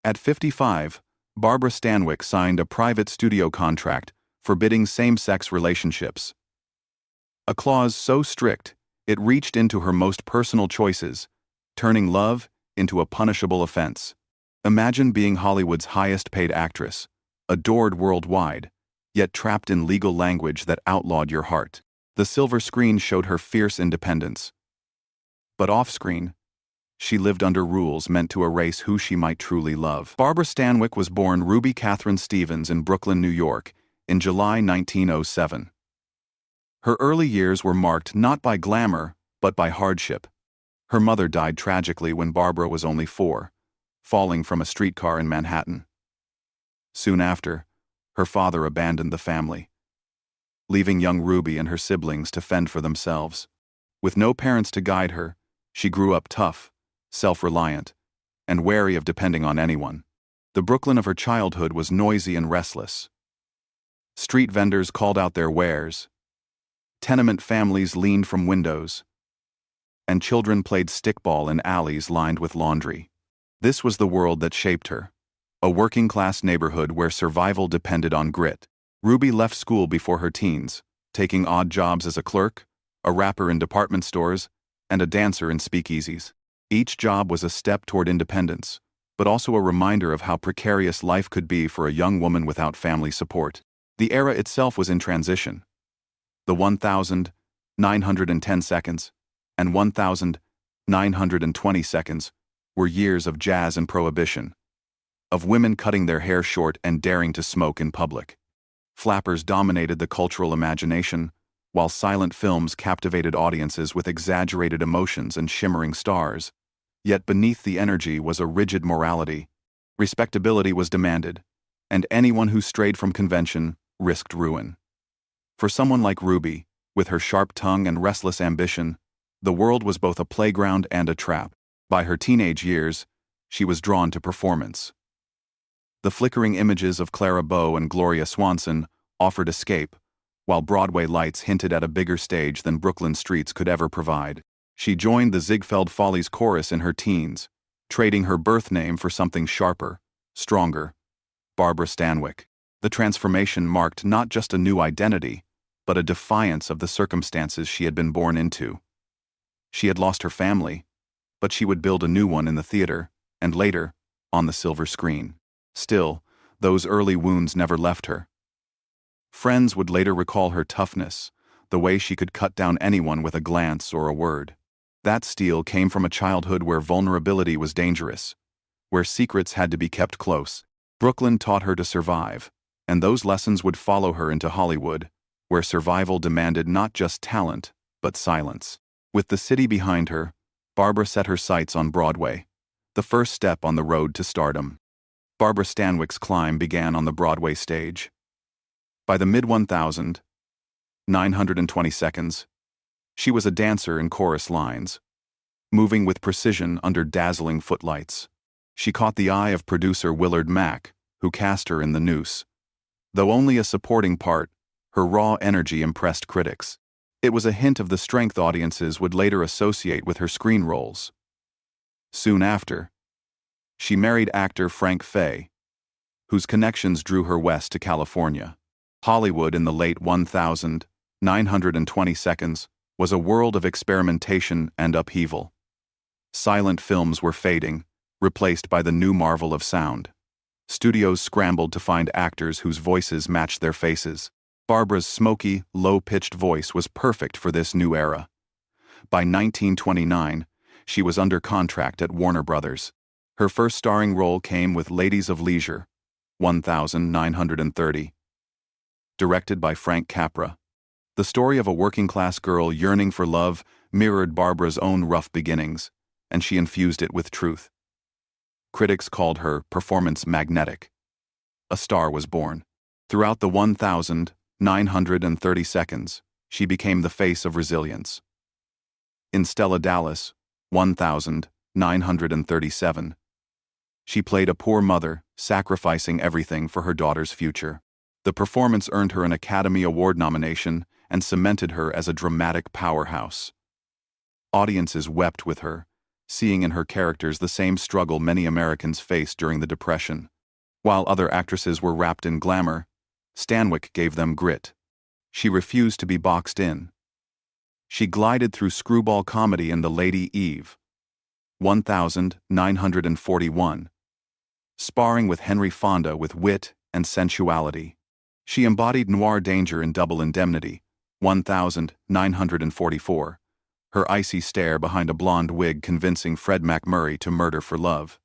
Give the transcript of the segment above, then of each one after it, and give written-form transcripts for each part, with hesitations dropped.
At 55, Barbara Stanwyck signed a private studio contract forbidding same-sex relationships. A clause so strict, it reached into her most personal choices, turning love into a punishable offense. Imagine being Hollywood's highest-paid actress, adored worldwide, yet trapped in legal language that outlawed your heart. The silver screen showed her fierce independence. But off-screen, she lived under rules meant to erase who she might truly love. Barbara Stanwyck was born Ruby Catherine Stevens in Brooklyn, New York, in July 1907. Her early years were marked not by glamour, but by hardship. Her mother died tragically when Barbara was only 4, falling from a streetcar in Manhattan. Soon after, her father abandoned the family, leaving young Ruby and her siblings to fend for themselves. With no parents to guide her, she grew up tough, self-reliant, and wary of depending on anyone. The Brooklyn of her childhood was noisy and restless. Street vendors called out their wares, tenement families leaned from windows, and children played stickball in alleys lined with laundry. This was the world that shaped her, a working-class neighborhood where survival depended on grit. Ruby left school before her teens, taking odd jobs as a clerk, a rapper in department stores, and a dancer in speakeasies. Each job was a step toward independence, but also a reminder of how precarious life could be for a young woman without family support. The era itself was in transition. The 1,910 seconds and 1,920 seconds were years of jazz and prohibition, of women cutting their hair short and daring to smoke in public. Flappers dominated the cultural imagination, while silent films captivated audiences with exaggerated emotions and shimmering stars. Yet beneath the energy was a rigid morality. Respectability was demanded, and anyone who strayed from convention risked ruin. For someone like Ruby, with her sharp tongue and restless ambition, the world was both a playground and a trap. By her teenage years, she was drawn to performance. The flickering images of Clara Bow and Gloria Swanson offered escape, while Broadway lights hinted at a bigger stage than Brooklyn streets could ever provide. She joined the Ziegfeld Follies chorus in her teens, trading her birth name for something sharper, stronger: Barbara Stanwyck. The transformation marked not just a new identity, but a defiance of the circumstances she had been born into. She had lost her family, but she would build a new one in the theater, and later, on the silver screen. Still, those early wounds never left her. Friends would later recall her toughness, the way she could cut down anyone with a glance or a word. That steel came from a childhood where vulnerability was dangerous, where secrets had to be kept close. Brooklyn taught her to survive, and those lessons would follow her into Hollywood, where survival demanded not just talent, but silence. With the city behind her, Barbara set her sights on Broadway, the first step on the road to stardom. Barbara Stanwyck's climb began on the Broadway stage. By the mid-1,920 seconds, she was a dancer in chorus lines, moving with precision under dazzling footlights. She caught the eye of producer Willard Mack, who cast her in The Noose. Though only a supporting part, her raw energy impressed critics. It was a hint of the strength audiences would later associate with her screen roles. Soon after, she married actor Frank Fay, whose connections drew her west to California. Hollywood in the late 1,920 seconds was a world of experimentation and upheaval. Silent films were fading, replaced by the new marvel of sound. Studios scrambled to find actors whose voices matched their faces. Barbara's smoky, low-pitched voice was perfect for this new era. By 1929, she was under contract at Warner Brothers. Her first starring role came with Ladies of Leisure, 1,930. Directed by Frank Capra. The story of a working-class girl yearning for love mirrored Barbara's own rough beginnings, and she infused it with truth. Critics called her performance magnetic. A star was born. Throughout the 1,930 seconds, she became the face of resilience. In Stella Dallas, 1,937, she played a poor mother, sacrificing everything for her daughter's future. The performance earned her an Academy Award nomination and cemented her as a dramatic powerhouse. Audiences wept with her, seeing in her characters the same struggle many Americans faced during the Depression. While other actresses were wrapped in glamour, Stanwyck gave them grit. She refused to be boxed in. She glided through screwball comedy in The Lady Eve, 1941, sparring with Henry Fonda with wit and sensuality. She embodied noir danger in Double Indemnity, 1944, her icy stare behind a blonde wig convincing Fred MacMurray to murder for love.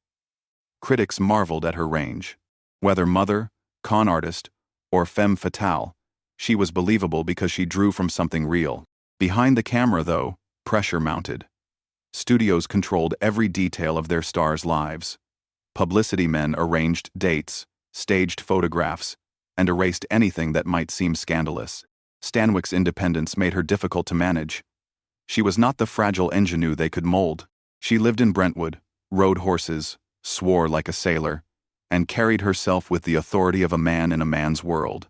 Critics marveled at her range. Whether mother, con artist, or femme fatale, she was believable because she drew from something real. Behind the camera, though, pressure mounted. Studios controlled every detail of their stars' lives. Publicity men arranged dates, staged photographs, and erased anything that might seem scandalous. Stanwyck's independence made her difficult to manage. She was not the fragile ingenue they could mold. She lived in Brentwood, rode horses, swore like a sailor, and carried herself with the authority of a man in a man's world.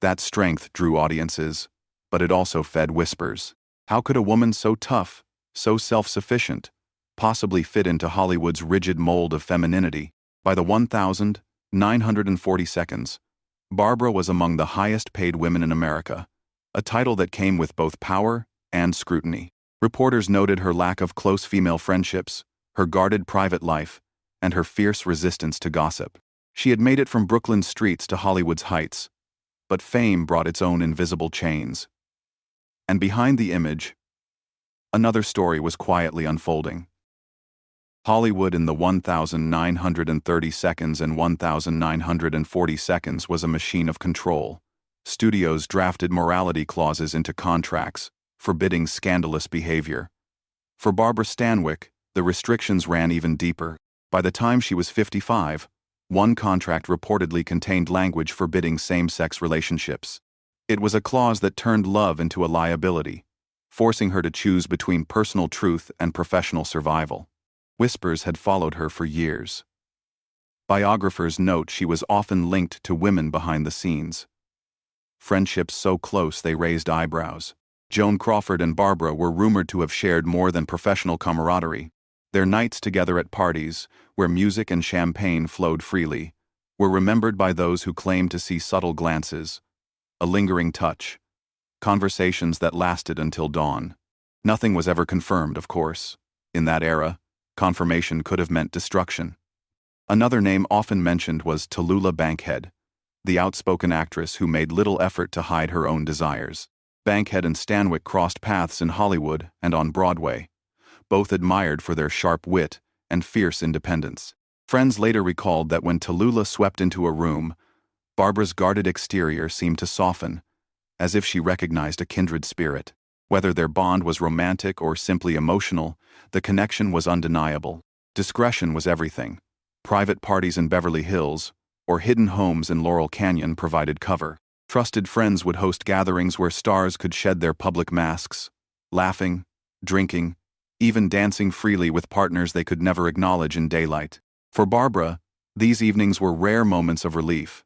That strength drew audiences, but it also fed whispers. How could a woman so tough, so self-sufficient, possibly fit into Hollywood's rigid mold of femininity? By the 1940 seconds, Barbara was among the highest-paid women in America, a title that came with both power and scrutiny. Reporters noted her lack of close female friendships, her guarded private life, and her fierce resistance to gossip. She had made it from Brooklyn's streets to Hollywood's heights, but fame brought its own invisible chains. And behind the image, another story was quietly unfolding. Hollywood in the 1930 seconds and 1940 seconds was a machine of control. Studios drafted morality clauses into contracts, forbidding scandalous behavior. For Barbara Stanwyck, the restrictions ran even deeper. By the time she was 55, one contract reportedly contained language forbidding same-sex relationships. It was a clause that turned love into a liability, forcing her to choose between personal truth and professional survival. Whispers had followed her for years. Biographers note she was often linked to women behind the scenes. Friendships so close they raised eyebrows. Joan Crawford and Barbara were rumored to have shared more than professional camaraderie. Their nights together at parties, where music and champagne flowed freely, were remembered by those who claimed to see subtle glances, a lingering touch, conversations that lasted until dawn. Nothing was ever confirmed, of course. In that era, confirmation could have meant destruction. Another name often mentioned was Tallulah Bankhead, the outspoken actress who made little effort to hide her own desires. Bankhead and Stanwyck crossed paths in Hollywood and on Broadway, both admired for their sharp wit and fierce independence. Friends later recalled that when Tallulah swept into a room, Barbara's guarded exterior seemed to soften, as if she recognized a kindred spirit. Whether their bond was romantic or simply emotional, the connection was undeniable. Discretion was everything. Private parties in Beverly Hills or hidden homes in Laurel Canyon provided cover. Trusted friends would host gatherings where stars could shed their public masks, laughing, drinking, even dancing freely with partners they could never acknowledge in daylight. For Barbara, these evenings were rare moments of relief.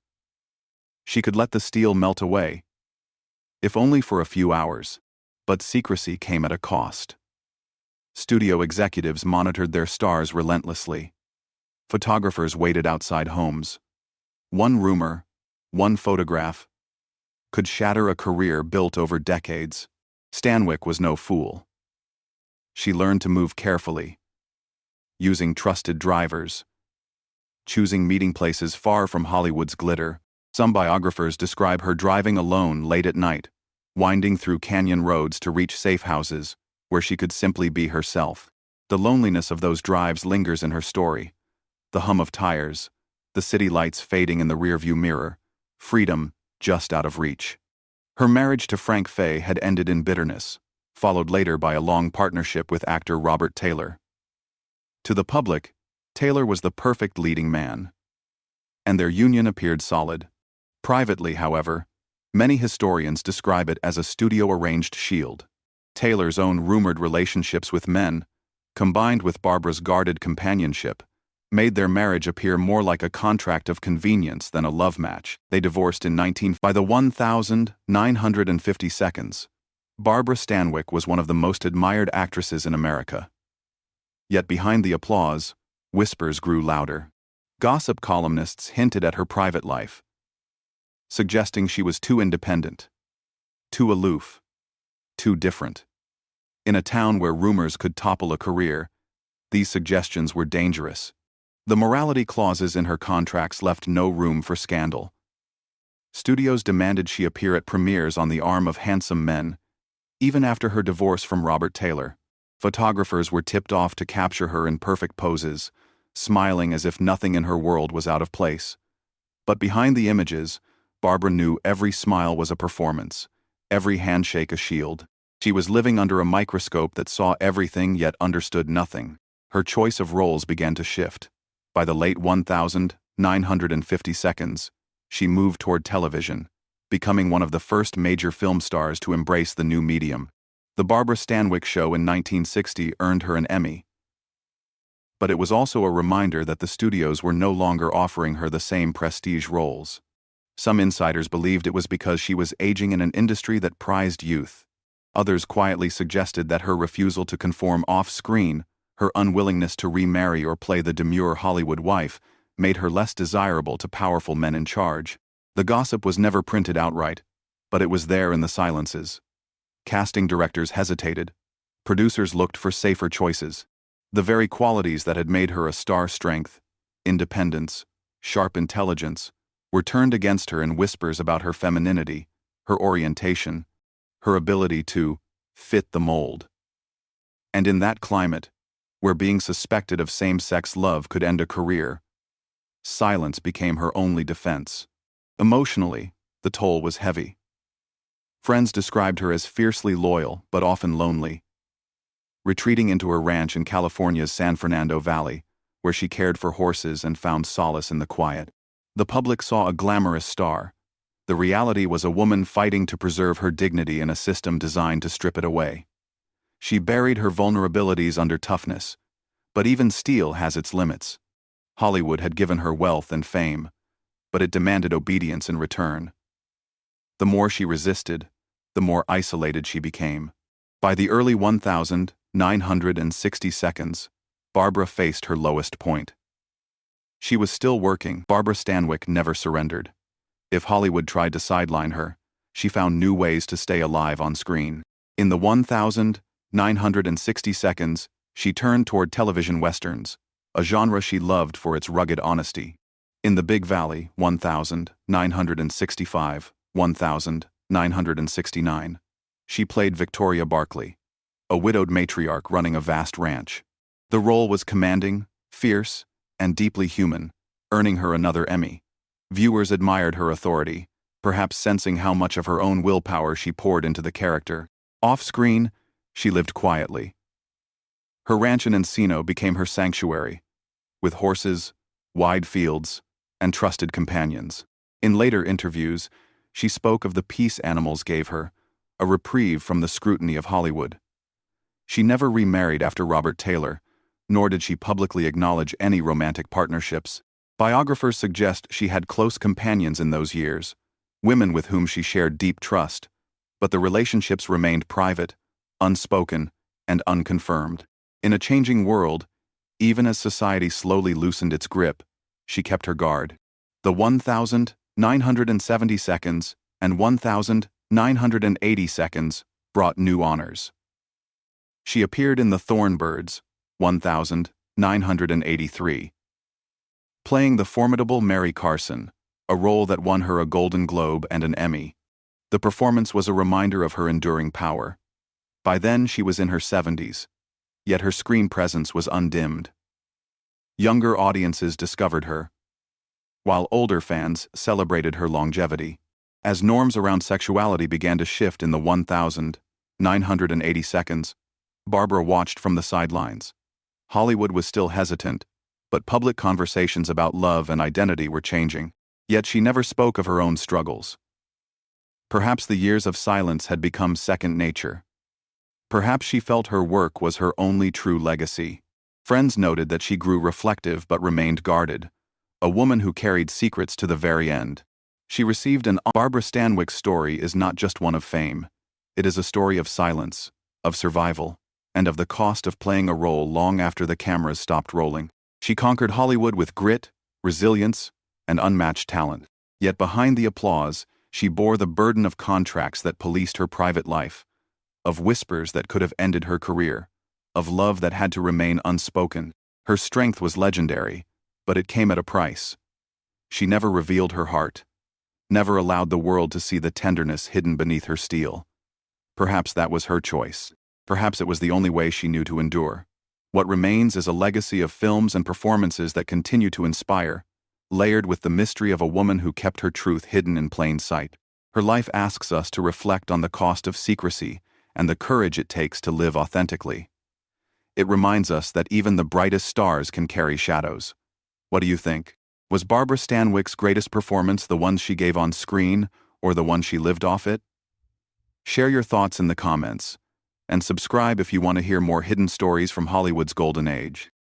She could let the steel melt away, if only for a few hours. But secrecy came at a cost. Studio executives monitored their stars relentlessly. Photographers waited outside homes. One rumor, one photograph, could shatter a career built over decades. Stanwyck was no fool. She learned to move carefully, using trusted drivers, choosing meeting places far from Hollywood's glitter. Some biographers describe her driving alone late at night, winding through canyon roads to reach safe houses where she could simply be herself. The loneliness of those drives lingers in her story. The hum of tires, the city lights fading in the rearview mirror, freedom just out of reach. Her marriage to Frank Fay had ended in bitterness, followed later by a long partnership with actor Robert Taylor. To the public, Taylor was the perfect leading man, and their union appeared solid. Privately, however, many historians describe it as a studio-arranged shield. Taylor's own rumored relationships with men, combined with Barbara's guarded companionship, made their marriage appear more like a contract of convenience than a love match. They divorced in By the 1950 seconds, Barbara Stanwyck was one of the most admired actresses in America. Yet behind the applause, whispers grew louder. Gossip columnists hinted at her private life, suggesting she was too independent, too aloof, too different. In a town where rumors could topple a career, these suggestions were dangerous. The morality clauses in her contracts left no room for scandal. Studios demanded she appear at premieres on the arm of handsome men, even after her divorce from Robert Taylor. Photographers were tipped off to capture her in perfect poses, smiling as if nothing in her world was out of place. But behind the images, Barbara knew every smile was a performance, every handshake a shield. She was living under a microscope that saw everything yet understood nothing. Her choice of roles began to shift. By the late 1950 seconds, she moved toward television, becoming one of the first major film stars to embrace the new medium. The Barbara Stanwyck show in 1960 earned her an Emmy. But it was also a reminder that the studios were no longer offering her the same prestige roles. Some insiders believed it was because she was aging in an industry that prized youth. Others quietly suggested that her refusal to conform off-screen, her unwillingness to remarry or play the demure Hollywood wife, made her less desirable to powerful men in charge. The gossip was never printed outright, but it was there in the silences. Casting directors hesitated. Producers looked for safer choices. The very qualities that had made her a star, strength, independence, sharp intelligence, were turned against her in whispers about her femininity, her orientation, her ability to fit the mold. And in that climate, where being suspected of same-sex love could end a career, silence became her only defense. Emotionally, the toll was heavy. Friends described her as fiercely loyal but often lonely. Retreating into her ranch in California's San Fernando Valley, where she cared for horses and found solace in the quiet. The public saw a glamorous star. The reality was a woman fighting to preserve her dignity in a system designed to strip it away. She buried her vulnerabilities under toughness, but even steel has its limits. Hollywood had given her wealth and fame, but it demanded obedience in return. The more she resisted, the more isolated she became. By the early 1960 seconds, Barbara faced her lowest point. She was still working. Barbara Stanwyck never surrendered. If Hollywood tried to sideline her, she found new ways to stay alive on screen. In the 1960 seconds, she turned toward television westerns, a genre she loved for its rugged honesty. In The Big Valley, 1969, she played Victoria Barkley, a widowed matriarch running a vast ranch. The role was commanding, fierce, and deeply human, earning her another Emmy. Viewers admired her authority, perhaps sensing how much of her own willpower she poured into the character. Off-screen, she lived quietly. Her ranch in Encino became her sanctuary, with horses, wide fields, and trusted companions. In later interviews, she spoke of the peace animals gave her, a reprieve from the scrutiny of Hollywood. She never remarried after Robert Taylor, nor did she publicly acknowledge any romantic partnerships. Biographers suggest she had close companions in those years, women with whom she shared deep trust, but the relationships remained private, unspoken, and unconfirmed. In a changing world, even as society slowly loosened its grip, she kept her guard. The 1970 seconds and 1980 seconds brought new honors. She appeared in The Thornbirds, 1983, playing the formidable Mary Carson, a role that won her a Golden Globe and an Emmy. The performance was a reminder of her enduring power. By then she was in her 70s, yet her screen presence was undimmed. Younger audiences discovered her, while older fans celebrated her longevity. As norms around sexuality began to shift in the 1980 seconds, Barbara watched from the sidelines. Hollywood was still hesitant, but public conversations about love and identity were changing. Yet she never spoke of her own struggles. Perhaps the years of silence had become second nature. Perhaps she felt her work was her only true legacy. Friends noted that she grew reflective but remained guarded, a woman who carried secrets to the very end. She received an Barbara Stanwyck's story is not just one of fame. It is a story of silence, of survival, and of the cost of playing a role long after the cameras stopped rolling. She conquered Hollywood with grit, resilience, and unmatched talent. Yet behind the applause, she bore the burden of contracts that policed her private life, of whispers that could have ended her career, of love that had to remain unspoken. Her strength was legendary, but it came at a price. She never revealed her heart, never allowed the world to see the tenderness hidden beneath her steel. Perhaps that was her choice. Perhaps it was the only way she knew to endure. What remains is a legacy of films and performances that continue to inspire, layered with the mystery of a woman who kept her truth hidden in plain sight. Her life asks us to reflect on the cost of secrecy and the courage it takes to live authentically. It reminds us that even the brightest stars can carry shadows. What do you think? Was Barbara Stanwyck's greatest performance the one she gave on screen, or the one she lived off it? Share your thoughts in the comments, and subscribe if you want to hear more hidden stories from Hollywood's golden age.